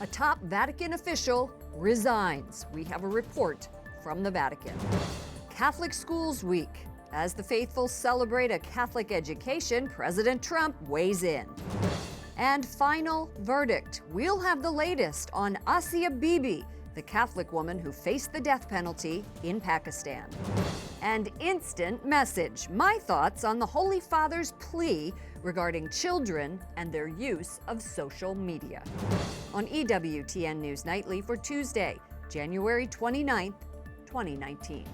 A top Vatican official resigns. We have a report from the Vatican. Catholic Schools Week. As the faithful celebrate a Catholic education, President Trump weighs in. And final verdict. We'll have the latest on Bibi, the Catholic woman who faced the death penalty in Pakistan. And instant message. My thoughts on the Holy Father's plea regarding children and their use of social media. On EWTN News Nightly for Tuesday, January 29th, 2019.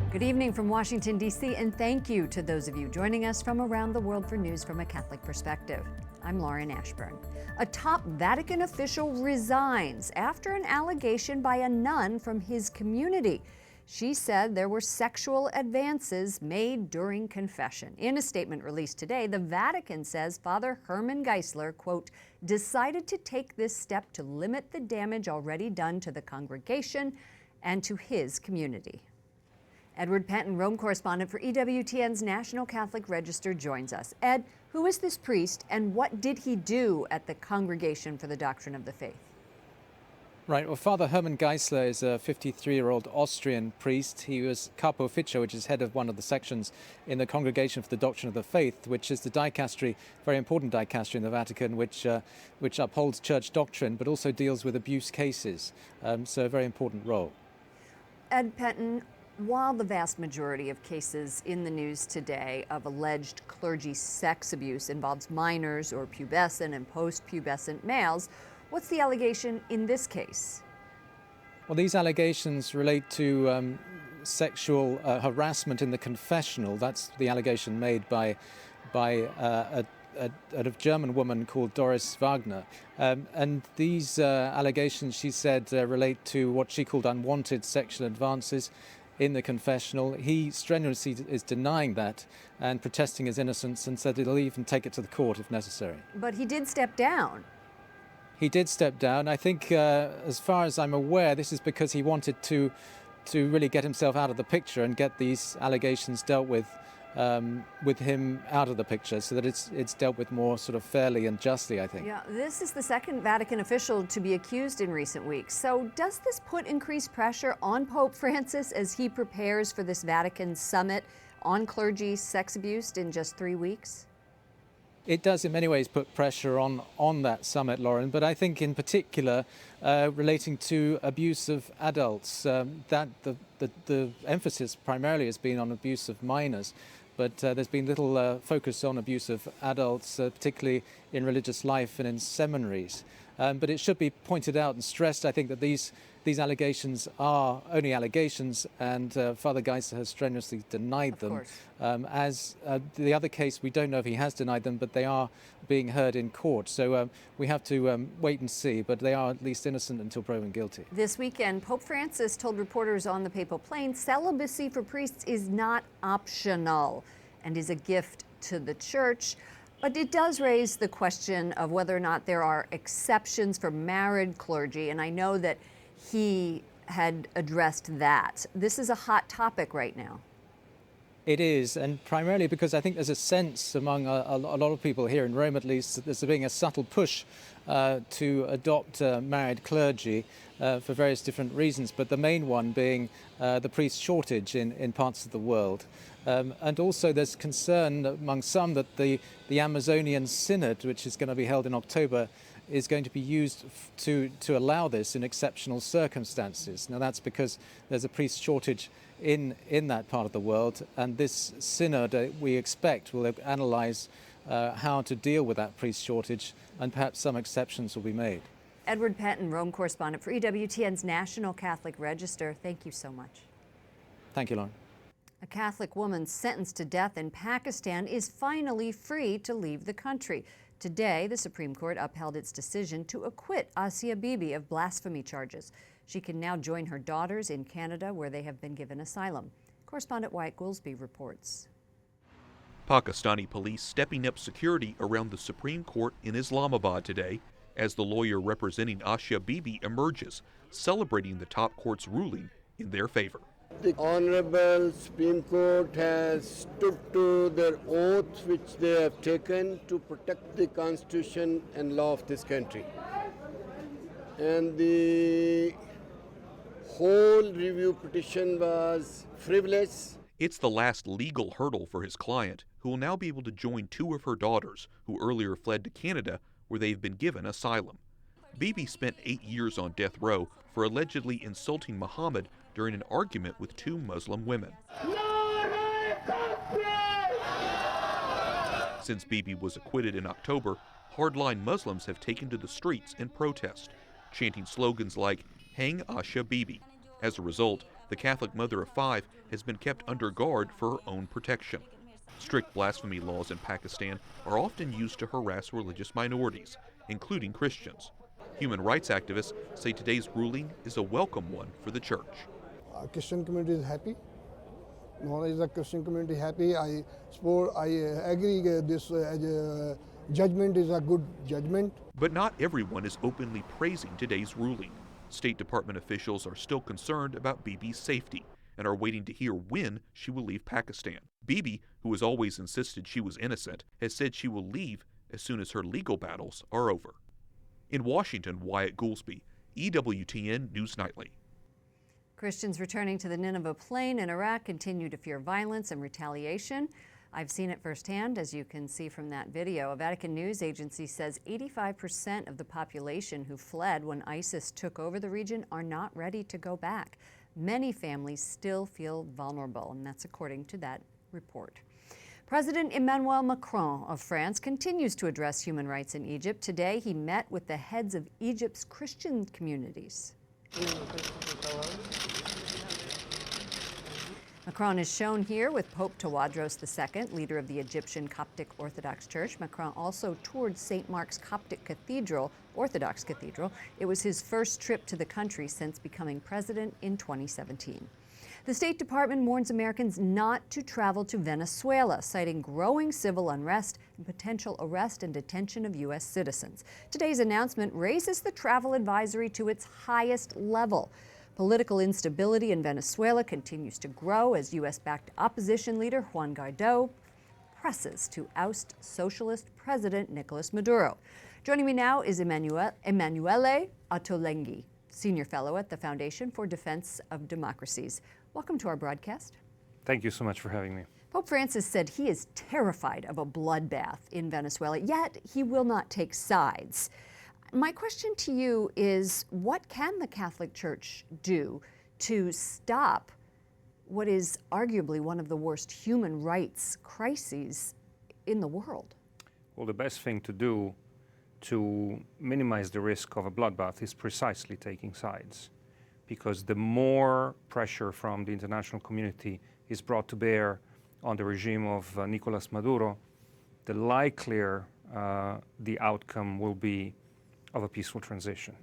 Good evening from Washington, D.C., and thank you to those of you joining us from around the world for news from a Catholic perspective. I'm Lauren Ashburn. A top Vatican official resigns after an allegation by a nun from his community. She said there were sexual advances made during confession. In a statement released today, the Vatican says Father Herman Geisler, quote, decided to take this step to limit the damage already done to the congregation and to his community. Edward Penton, Rome correspondent for EWTN's National Catholic Register, joins us. Ed, who is this priest and what did he do at the Congregation for the Doctrine of the Faith? Right, well, Father Herman Geisler is a 53-year-old Austrian priest. He was capo officio, which is head of one of the sections in the Congregation for the Doctrine of the Faith, which is the dicastery, very important dicastery in the Vatican, which upholds church doctrine, but also deals with abuse cases. So a very important role. Ed Penton, while the vast majority of cases in the news today of alleged clergy sex abuse involves minors or pubescent and post-pubescent males, what's the allegation in this case? Well, these allegations relate to sexual harassment in the confessional. That's the allegation made by a German woman called Doris Wagner. And these allegations, she said, relate to what she called unwanted sexual advances in the confessional. He strenuously is denying that and protesting his innocence, and said he'll even take it to the court if necessary. But he did step down. He did step down. I think, as far as I'm aware, this is because he wanted to really get himself out of the picture and get these allegations dealt with him out of the picture, so that it's dealt with more sort of fairly and justly, I think. Yeah, this is the second Vatican official to be accused in recent weeks. So does this put increased pressure on Pope Francis as he prepares for this Vatican summit on clergy sex abuse in just 3 weeks? It does in many ways put pressure on that summit, Lauren, but I think in particular relating to abuse of adults, that the emphasis primarily has been on abuse of minors. But there's been little focus on abuse of adults, particularly in religious life and in seminaries. But it should be pointed out and stressed, I think, that these allegations are only allegations, and Father Geisler has strenuously denied them. As the other case, we don't know if he has denied them, but they are being heard in court. So we have to wait and see, but they are at least innocent until proven guilty. This weekend, Pope Francis told reporters on the papal plane celibacy for priests is not optional and is a gift to the church. But it does raise the question of whether or not there are exceptions for married clergy, and I know that he had addressed that. This is a hot topic right now. It is, and primarily because I think there's a sense among a lot of people here in Rome, at least, that there's being a subtle push to adopt married clergy for various different reasons, but the main one being the priest shortage in parts of the world. And also there's concern among some that the Amazonian Synod, which is going to be held in October, is going to be used to allow this in exceptional circumstances. Now that's because there's a priest shortage in that part of the world, and this synod we expect will analyse how to deal with that priest shortage, and perhaps some exceptions will be made. Edward Penton, Rome correspondent for EWTN's National Catholic Register, thank you so much. Thank you, Lauren. A Catholic woman sentenced to death in Pakistan is finally free to leave the country. Today, the Supreme Court upheld its decision to acquit Bibi of blasphemy charges. She can now join her daughters in Canada, where they have been given asylum. Correspondent Wyatt Goolsbee reports. Pakistani police stepping up security around the Supreme Court in Islamabad today as the lawyer representing Bibi emerges, celebrating the top court's ruling in their favor. The Honorable Supreme Court has stood to their oath which they have taken to protect the Constitution and law of this country. And the whole review petition was frivolous. It's the last legal hurdle for his client, who will now be able to join two of her daughters who earlier fled to Canada, where they've been given asylum. Bibi spent 8 years on death row for allegedly insulting Muhammad during an argument with two Muslim women. Since Bibi was acquitted in October, hardline Muslims have taken to the streets in protest, chanting slogans like, "Hang Asha Bibi." As a result, the Catholic mother of five has been kept under guard for her own protection. Strict blasphemy laws in Pakistan are often used to harass religious minorities, including Christians. Human rights activists say today's ruling is a welcome one for the church. Christian community is happy. Nor is the Christian community happy. I agree this judgment is a good judgment. But not everyone is openly praising today's ruling. State Department officials are still concerned about Bibi's safety and are waiting to hear when she will leave Pakistan. Bibi, who has always insisted she was innocent, has said she will leave as soon as her legal battles are over. In Washington, Wyatt Goolsby, EWTN News Nightly. Christians returning to the Nineveh Plain in Iraq continue to fear violence and retaliation. I've seen it firsthand, as you can see from that video. A Vatican news agency says 85% of the population who fled when ISIS took over the region are not ready to go back. Many families still feel vulnerable, and that's according to that report. President Emmanuel Macron of France continues to address human rights in Egypt. Today, he met with the heads of Egypt's Christian communities. Macron is shown here with Pope Tawadros II, leader of the Egyptian Coptic Orthodox Church. Macron also toured St. Mark's Coptic Cathedral, Orthodox Cathedral. It was his first trip to the country since becoming president in 2017. The State Department warns Americans not to travel to Venezuela, citing growing civil unrest and potential arrest and detention of U.S. citizens. Today's announcement raises the travel advisory to its highest level. Political instability in Venezuela continues to grow as U.S.-backed opposition leader Juan Guaido presses to oust socialist President Nicolas Maduro. Joining me now is Emanuele Ottolenghi, Senior Fellow at the Foundation for Defense of Democracies. Welcome to our broadcast. Thank you so much for having me. Pope Francis said he is terrified of a bloodbath in Venezuela, yet he will not take sides. My question to you is, what can the Catholic Church do to stop what is arguably one of the worst human rights crises in the world? Well, the best thing to do to minimize the risk of a bloodbath is precisely taking sides. Because the more pressure from the international community is brought to bear on the regime of Nicolas Maduro, the likelier the outcome will be of a peaceful transition.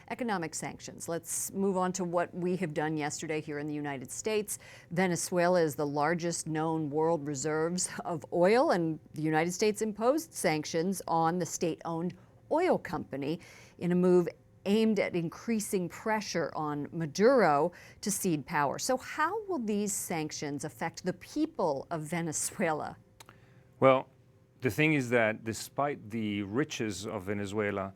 Economic sanctions. Let's move on to what we have done yesterday here in the United States. Venezuela is the largest known world reserves of oil, and the United States imposed sanctions on the state-owned oil company in a move aimed at increasing pressure on Maduro to cede power. So how will these sanctions affect the people of Venezuela? Well, the thing is that despite the riches of Venezuela,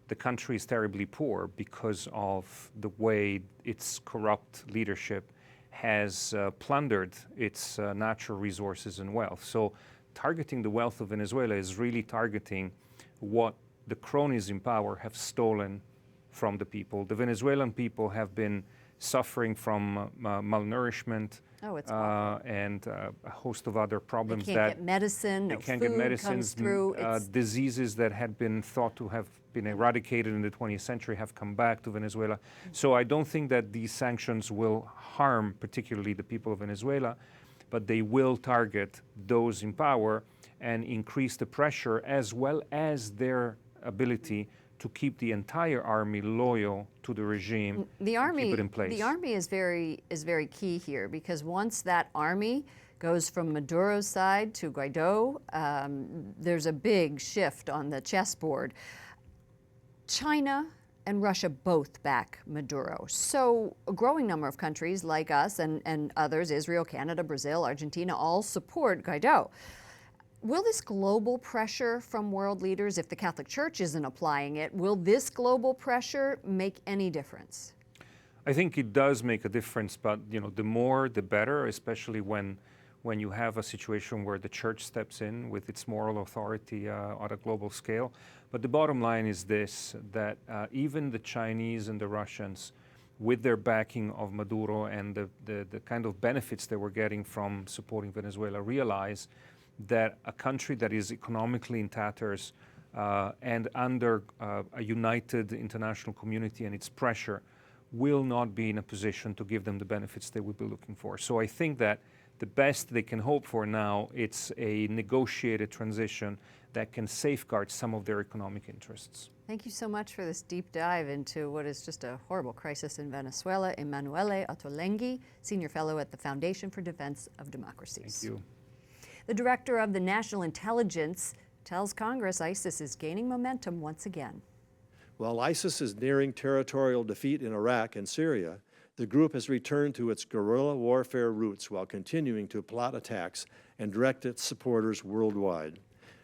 the country is terribly poor because of the way its corrupt leadership has plundered its natural resources and wealth. So targeting the wealth of Venezuela is really targeting what the cronies in power have stolen from the people. The Venezuelan people have been suffering from malnourishment and a host of other problems. They can't get medicine, no food comes through. Diseases that had been thought to have been eradicated in the 20th century have come back to Venezuela. So I don't think that these sanctions will harm particularly the people of Venezuela, but they will target those in power and increase the pressure as well as their ability to keep the entire army loyal to the regime, the army, keep it in place. The army is very key here, because once that army goes from Maduro's side to Guaido, there's a big shift on the chessboard. China and Russia both back Maduro. So a growing number of countries like us and others, Israel, Canada, Brazil, Argentina, all support Guaido. Will this global pressure from world leaders, if the Catholic Church isn't applying it, will this global pressure make any difference? I think it does make a difference, but the more the better, especially when you have a situation where the church steps in with its moral authority on a global scale. But the bottom line is this, that even the Chinese and the Russians, with their backing of Maduro and the kind of benefits they were getting from supporting Venezuela, realize that a country that is economically in tatters and under a united international community and its pressure will not be in a position to give them the benefits they would be looking for. So I think that the best they can hope for now, it's a negotiated transition that can safeguard some of their economic interests. Thank you so much for this deep dive into what is just a horrible crisis in Venezuela. Emanuele Ottolenghi, Senior Fellow at the Foundation for Defense of Democracies. Thank you. The Director of the National Intelligence tells Congress ISIS is gaining momentum once again. While ISIS is nearing territorial defeat in Iraq and Syria, the group has returned to its guerrilla warfare roots while continuing to plot attacks and direct its supporters worldwide.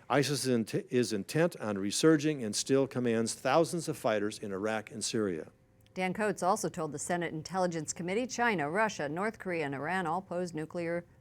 ISIS is intent on resurging and still commands thousands of fighters in Iraq and Syria. Dan Coates also told the Senate Intelligence Committee China, Russia, North Korea, and Iran all pose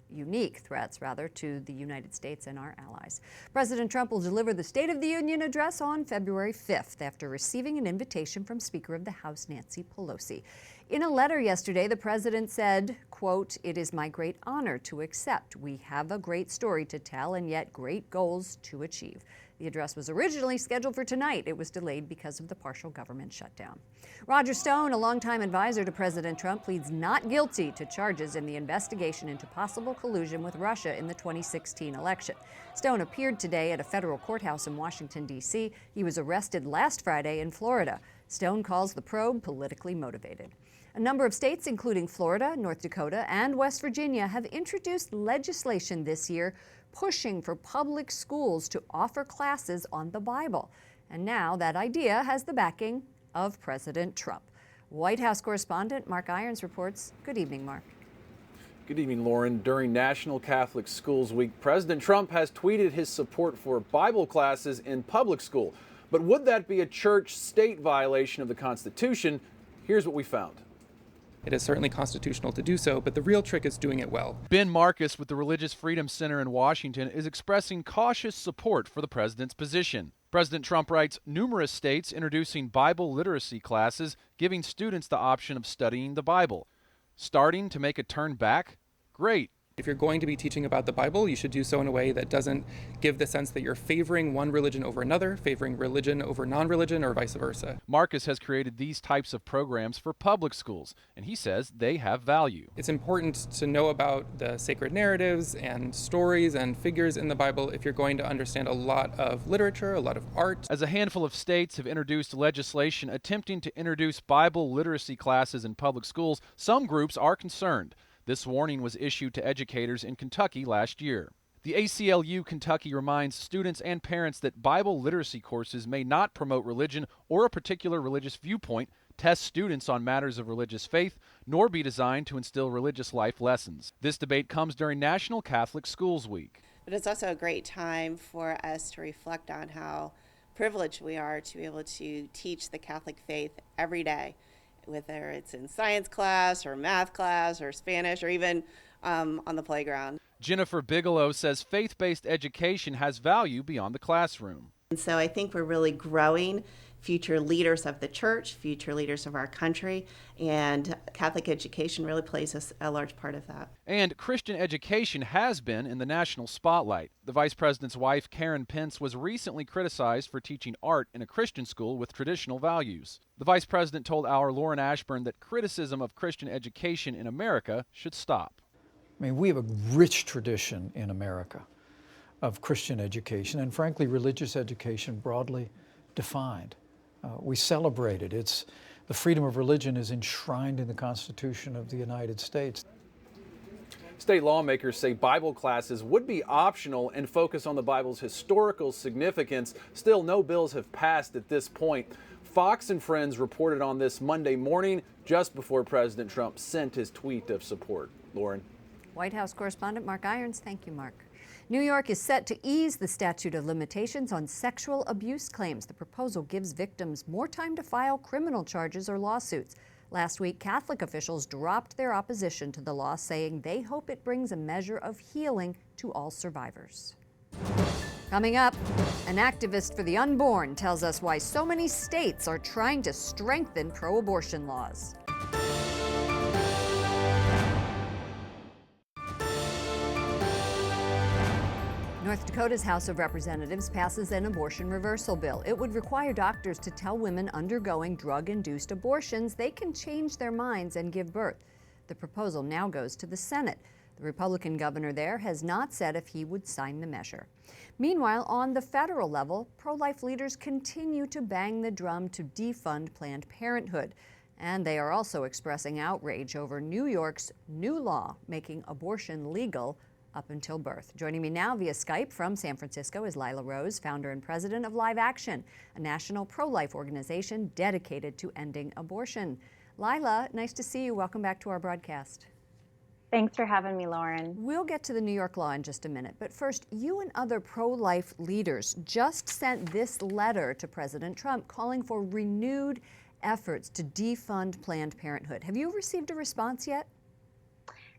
unique threats to the United States and our allies. President Trump will deliver the State of the Union address on February 5th after receiving an invitation from Speaker of the House Nancy Pelosi. In a letter yesterday, the president said, quote, "It is my great honor to accept. We have a great story to tell and yet great goals to achieve." The address was originally scheduled for tonight. It was delayed because of the partial government shutdown. Roger Stone, a longtime advisor to President Trump, pleads not guilty to charges in the investigation into possible collusion with Russia in the 2016 election. Stone appeared today at a federal courthouse in Washington, D.C. He was arrested last Friday in Florida. Stone calls the probe politically motivated. A number of states, including Florida, North Dakota, and West Virginia, have introduced legislation this year pushing for public schools to offer classes on the Bible. And now that idea has the backing of President Trump. White House correspondent Mark Irons reports. Good evening, Mark. Good evening, Lauren. During National Catholic Schools Week, President Trump has tweeted his support for Bible classes in public school. But would that be a church-state violation of the Constitution? Here's what we found. It is certainly constitutional to do so, but the real trick is doing it well. Ben Marcus with the Religious Freedom Center in Washington is expressing cautious support for the president's position. President Trump writes, numerous states introducing Bible literacy classes, giving students the option of studying the Bible. Starting to make a turn back? Great. If you're going to be teaching about the Bible, you should do so in a way that doesn't give the sense that you're favoring one religion over another, favoring religion over non-religion, or vice versa. Marcus has created these types of programs for public schools, and he says they have value. It's important to know about the sacred narratives and stories and figures in the Bible if you're going to understand a lot of literature, a lot of art. As a handful of states have introduced legislation attempting to introduce Bible literacy classes in public schools, some groups are concerned. This warning was issued to educators in Kentucky last year. The ACLU Kentucky reminds students and parents that Bible literacy courses may not promote religion or a particular religious viewpoint, test students on matters of religious faith, nor be designed to instill religious life lessons. This debate comes during National Catholic Schools Week. But it's also a great time for us to reflect on how privileged we are to be able to teach the Catholic faith every day, whether it's in science class or math class or Spanish or even on the playground. Jennifer Bigelow says faith-based education has value beyond the classroom. And so I think we're really growing future leaders of the church, future leaders of our country, and Catholic education really plays a large part of that. And Christian education has been in the national spotlight. The Vice President's wife, Karen Pence, was recently criticized for teaching art in a Christian school with traditional values. The Vice President told our Lauren Ashburn that criticism of Christian education in America should stop. I mean, we have a rich tradition in America of Christian education and, frankly, religious education broadly defined. We celebrate it. The freedom of religion is enshrined in the Constitution of the United States. State lawmakers say Bible classes would be optional and focus on the Bible's historical significance. Still, no bills have passed at this point. Fox and Friends reported on this Monday morning, just before President Trump sent his tweet of support. Lauren. White House correspondent Mark Irons. Thank you, Mark. New York is set to ease the statute of limitations on sexual abuse claims. The proposal gives victims more time to file criminal charges or lawsuits. Last week, Catholic officials dropped their opposition to the law, saying they hope it brings a measure of healing to all survivors. Coming up, an activist for the unborn tells us why so many states are trying to strengthen pro-abortion laws. North Dakota's House of Representatives passes an abortion reversal bill. It would require doctors to tell women undergoing drug-induced abortions they can change their minds and give birth. The proposal now goes to the Senate. The Republican governor there has not said if he would sign the measure. Meanwhile, on the federal level, pro-life leaders continue to bang the drum to defund Planned Parenthood. And they are also expressing outrage over New York's new law making abortion legal up until birth. Joining me now via Skype from San Francisco is Lila Rose, founder and president of Live Action, a national pro-life organization dedicated to ending abortion. Lila, nice to see you. Welcome back to our broadcast. Thanks for having me, Lauren. We'll get to the New York law in just a minute, but first, you and other pro-life leaders just sent this letter to President Trump calling for renewed efforts to defund Planned Parenthood. Have you received a response yet?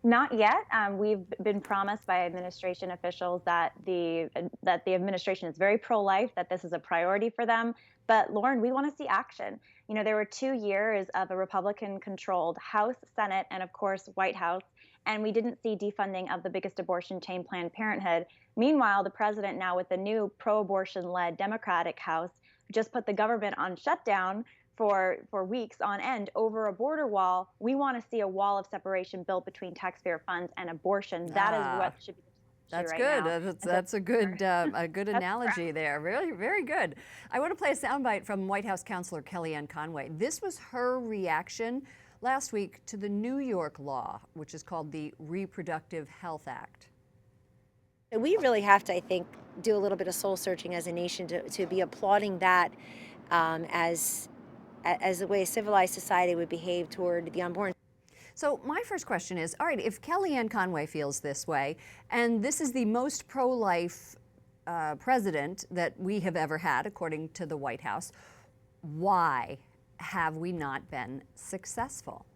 Not yet. We've been promised by administration officials that the administration is very pro-life, that this is a priority for them. But Lauren, we want to see action. You know, there were 2 years of a Republican-controlled House, Senate, and of course, White House, and we didn't see defunding of the biggest abortion chain, Planned Parenthood. Meanwhile, the president now with the new pro-abortion-led Democratic House just put the government on shutdown for weeks on end over a border wall. We want to see a wall of separation built between taxpayer funds and abortion. That is what should be the issue right now. That's a good analogy there. Really, very good. I want to play a soundbite from White House counselor Kellyanne Conway. This was her reaction last week to the New York law, which is called the Reproductive Health Act. We really have to, I think, do a little bit of soul searching as a nation to be applauding that as the way a civilized society would behave toward the unborn. So my first question is, all right, if Kellyanne Conway feels this way, and this is the most pro-life president that we have ever had, according to the White House, why have we not been successful?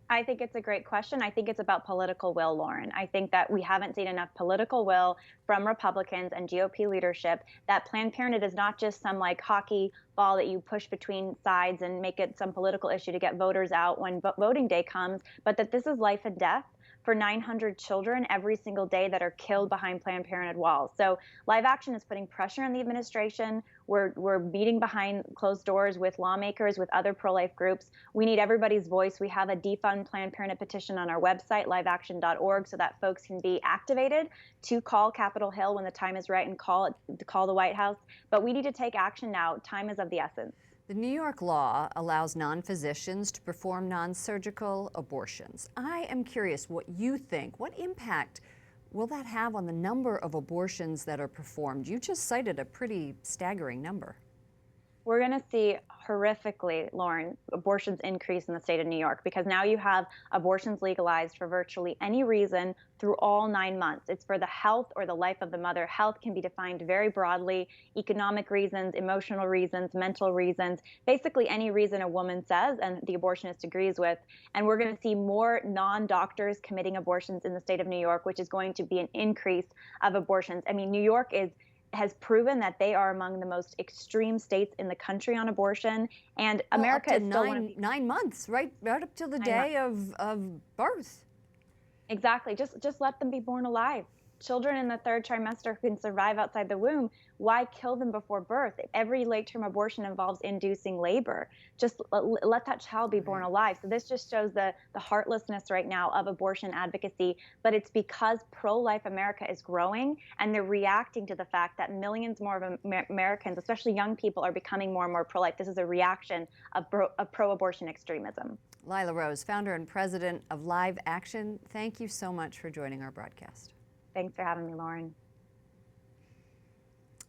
I think it's a great question. I think it's about political will, Lauren. I think that we haven't seen enough political will from Republicans and GOP leadership that Planned Parenthood is not just some like hockey ball that you push between sides and make it some political issue to get voters out when voting day comes, but that this is life and death for 900 children every single day that are killed behind Planned Parenthood walls. So Live Action is putting pressure on the administration. We're meeting behind closed doors with lawmakers, with other pro-life groups. We need everybody's voice. We have a defund Planned Parenthood petition on our website, liveaction.org, so that folks can be activated to call Capitol Hill when the time is right and call the White House. But we need to take action now. Time is of the essence. The New York law allows non-physicians to perform non-surgical abortions. I am curious what you think. What impact will that have on the number of abortions that are performed? You just cited a pretty staggering number. We're going to see horrifically, Lauren, abortions increase in the state of New York because now you have abortions legalized for virtually any reason through all 9 months. It's for the health or the life of the mother. Health can be defined very broadly: economic reasons, emotional reasons, mental reasons, basically any reason a woman says and the abortionist agrees with. And we're going to see more non-doctors committing abortions in the state of New York, which is going to be an increase of abortions. I mean, New York has proven that they are among the most extreme states in the country on abortion, and America is still nine months, right up till the day of birth. Exactly. Just let them be born alive. Children in the third trimester who can survive outside the womb, why kill them before birth? Every late-term abortion involves inducing labor. Just let that child be born alive. So this just shows the heartlessness right now of abortion advocacy, but it's because pro-life America is growing, and they're reacting to the fact that millions more of Americans, especially young people, are becoming more and more pro-life. This is a reaction of pro-abortion extremism. Lila Rose, founder and president of Live Action, thank you so much for joining our broadcast. Thanks for having me, Lauren.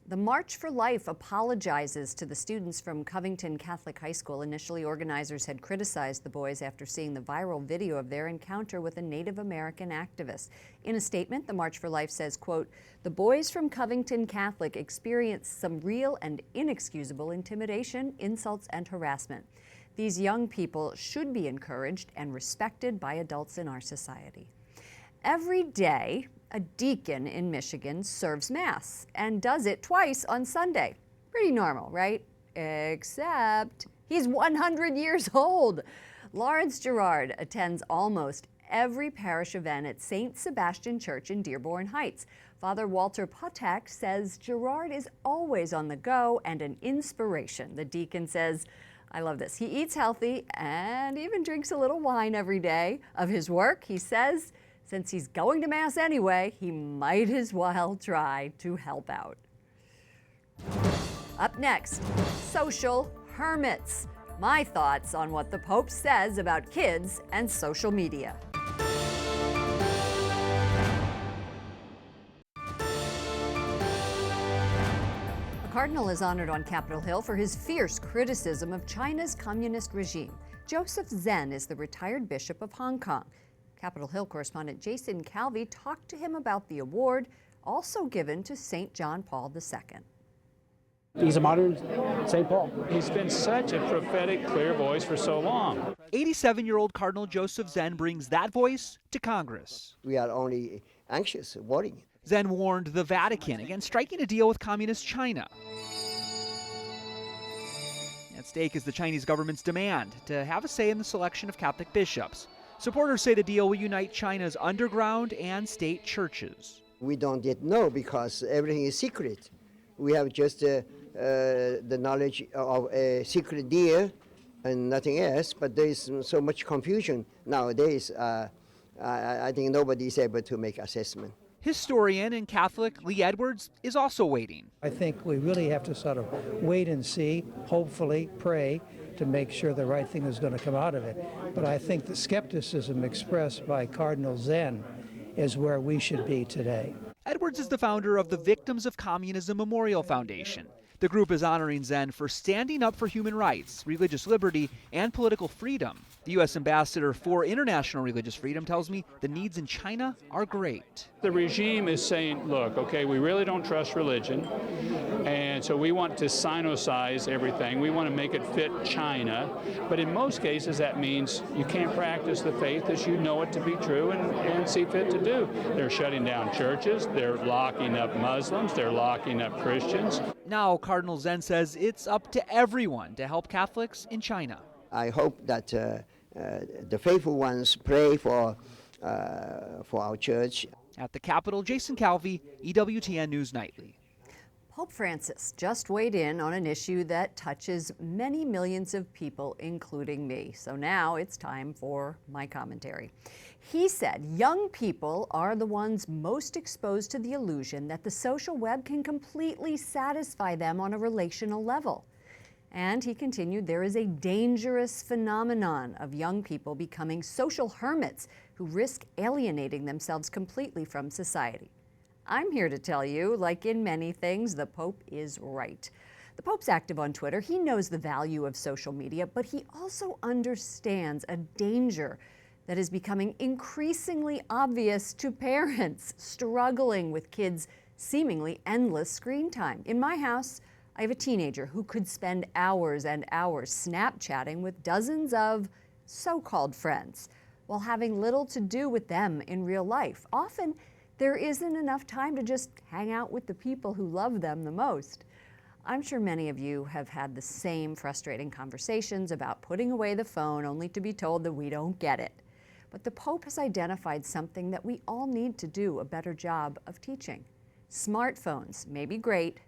The March for Life apologizes to the students from Covington Catholic High School. Initially, organizers had criticized the boys after seeing the viral video of their encounter with a Native American activist. In a statement, the March for Life says, quote, "The boys from Covington Catholic experienced some real and inexcusable intimidation, insults, and harassment. These young people should be encouraged and respected by adults in our society." Every day, a deacon in Michigan serves Mass and does it twice on Sunday. Pretty normal, right? Except he's 100 years old. Lawrence Gerard attends almost every parish event at St. Sebastian Church in Dearborn Heights. Father Walter Potak says Gerard is always on the go and an inspiration. The deacon says, I love this, he eats healthy and even drinks a little wine every day. Of his work, he says, since he's going to Mass anyway, he might as well try to help out. Up next, social hermits. My thoughts on what the Pope says about kids and social media. A cardinal is honored on Capitol Hill for his fierce criticism of China's communist regime. Joseph Zen is the retired bishop of Hong Kong. Capitol Hill correspondent Jason Calvi talked to him about the award, also given to St. John Paul II. He's a modern St. Paul. He's been such a prophetic, clear voice for so long. 87-year-old Cardinal Joseph Zen brings that voice to Congress. We are only anxious, worrying. Zen warned the Vatican against striking a deal with communist China. At stake is the Chinese government's demand to have a say in the selection of Catholic bishops. Supporters say the deal will unite China's underground and state churches. We don't yet know because everything is secret. We have just the knowledge of a secret deal and nothing else, but there is so much confusion nowadays. I think nobody is able to make assessment. Historian and Catholic Lee Edwards is also waiting. I think we really have to sort of wait and see, hopefully pray, to make sure the right thing is going to come out of it. But I think the skepticism expressed by Cardinal Zen is where we should be today. Edwards is the founder of the Victims of Communism Memorial Foundation. The group is honoring Zen for standing up for human rights, religious liberty, and political freedom. The U.S. Ambassador for International Religious Freedom tells me the needs in China are great. The regime is saying, look, okay, we really don't trust religion, and so we want to sinocize everything. We want to make it fit China, but in most cases that means you can't practice the faith as you know it to be true and see fit to do. They're shutting down churches, they're locking up Muslims, they're locking up Christians. Now, Cardinal Zen says it's up to everyone to help Catholics in China. I hope that the faithful ones pray for our church. At the Capitol, Jason Calvi, EWTN News Nightly. Pope Francis just weighed in on an issue that touches many millions of people, including me. So now it's time for my commentary. He said young people are the ones most exposed to the illusion that the social web can completely satisfy them on a relational level. And he continued, there is a dangerous phenomenon of young people becoming social hermits who risk alienating themselves completely from society. I'm here to tell you, like in many things, the Pope is right. The Pope's active on Twitter. He knows the value of social media, but he also understands a danger that is becoming increasingly obvious to parents struggling with kids' seemingly endless screen time. In my house, I have a teenager who could spend hours and hours Snapchatting with dozens of so-called friends while having little to do with them in real life. Often, there isn't enough time to just hang out with the people who love them the most. I'm sure many of you have had the same frustrating conversations about putting away the phone only to be told that we don't get it. But the Pope has identified something that we all need to do a better job of teaching. Smartphones may be great,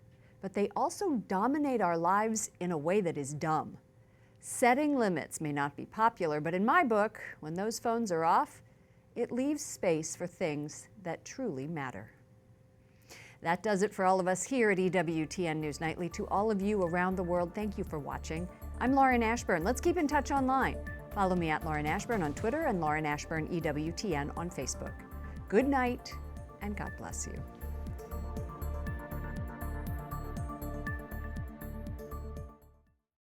but they also dominate our lives in a way that is dumb. Setting limits may not be popular, but in my book, when those phones are off, it leaves space for things that truly matter. That does it for all of us here at EWTN News Nightly. To all of you around the world, thank you for watching. I'm Lauren Ashburn. Let's keep in touch online. Follow me at Lauren Ashburn on Twitter and Lauren Ashburn EWTN on Facebook. Good night, and God bless you.